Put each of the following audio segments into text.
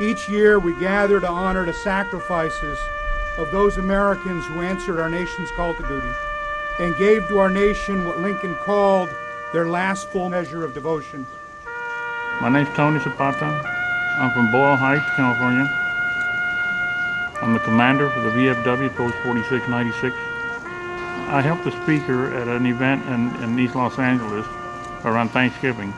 Each year we gather to honor the sacrifices of those Americans who answered our nation's call to duty and gave to our nation what Lincoln called their last full measure of devotion. My name's Tony Zapata. I'm from Boyle Heights, California. I'm the commander for the VFW, Post 4696. I helped the speaker at an event in East Los Angeles around Thanksgiving.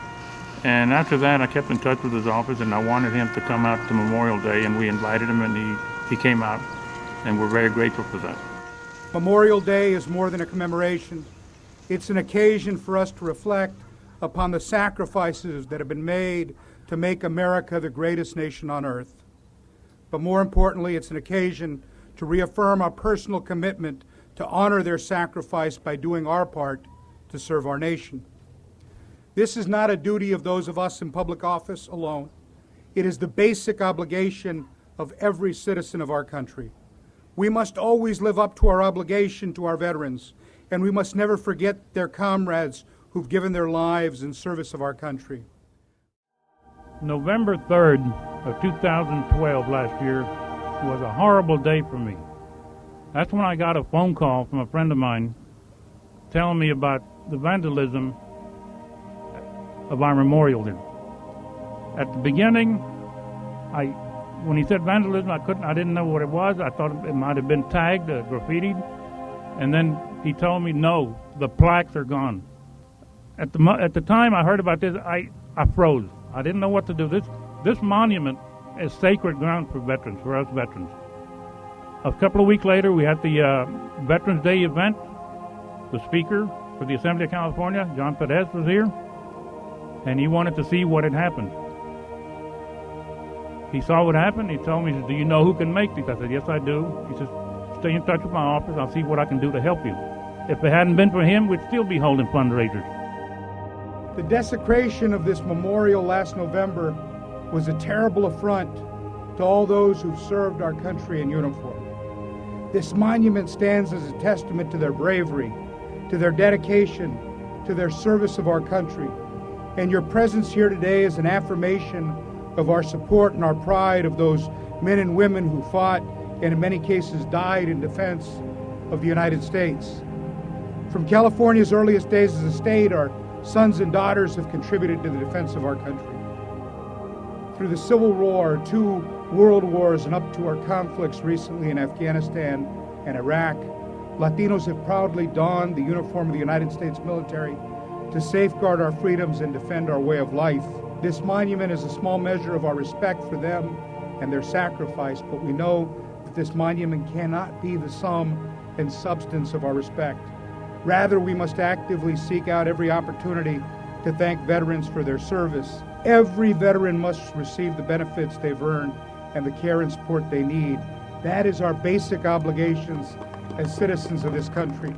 And after that, I kept in touch with his office, and I wanted him to come out to Memorial Day, and we invited him, and he came out, and we're very grateful for that. Memorial Day is more than a commemoration. It's an occasion for us to reflect upon the sacrifices that have been made to make America the greatest nation on earth. But more importantly, it's an occasion to reaffirm our personal commitment to honor their sacrifice by doing our part to serve our nation. This is not a duty of those of us in public office alone. It is the basic obligation of every citizen of our country. We must always live up to our obligation to our veterans, and we must never forget their comrades who've given their lives in service of our country. November 3rd of 2012 last year was a horrible day for me. That's when I got a phone call from a friend of mine telling me about the vandalism of our memorial there. At the beginning, when he said vandalism, I didn't know what it was. I thought it might have been tagged, graffitied, and then he told me, no, the plaques are gone. At the time I heard about this, I froze. I didn't know what to do. This monument is sacred ground for veterans, for us veterans. A couple of weeks later, we had the Veterans Day event. The speaker for the Assembly of California, John Pérez, was here, and he wanted to see what had happened. He saw what happened. He told me, he said, do you know who can make these? I said, yes, I do. He says, stay in touch with my office. I'll see what I can do to help you. If it hadn't been for him, we'd still be holding fundraisers. The desecration of this memorial last November was a terrible affront to all those who've served our country in uniform. This monument stands as a testament to their bravery, to their dedication, to their service of our country. And your presence here today is an affirmation of our support and our pride of those men and women who fought and in many cases died in defense of the United States. From California's earliest days as a state, our sons and daughters have contributed to the defense of our country. Through the Civil War, 2 world wars, and up to our conflicts recently in Afghanistan and Iraq, Latinos have proudly donned the uniform of the United States military to safeguard our freedoms and defend our way of life. This monument is a small measure of our respect for them and their sacrifice, but we know that this monument cannot be the sum and substance of our respect. Rather, we must actively seek out every opportunity to thank veterans for their service. Every veteran must receive the benefits they've earned and the care and support they need. That is our basic obligations as citizens of this country.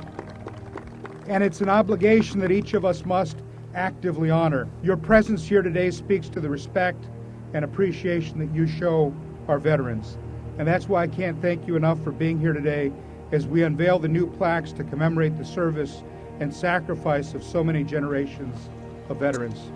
And it's an obligation that each of us must actively honor. Your presence here today speaks to the respect and appreciation that you show our veterans. And that's why I can't thank you enough for being here today as we unveil the new plaques to commemorate the service and sacrifice of so many generations of veterans.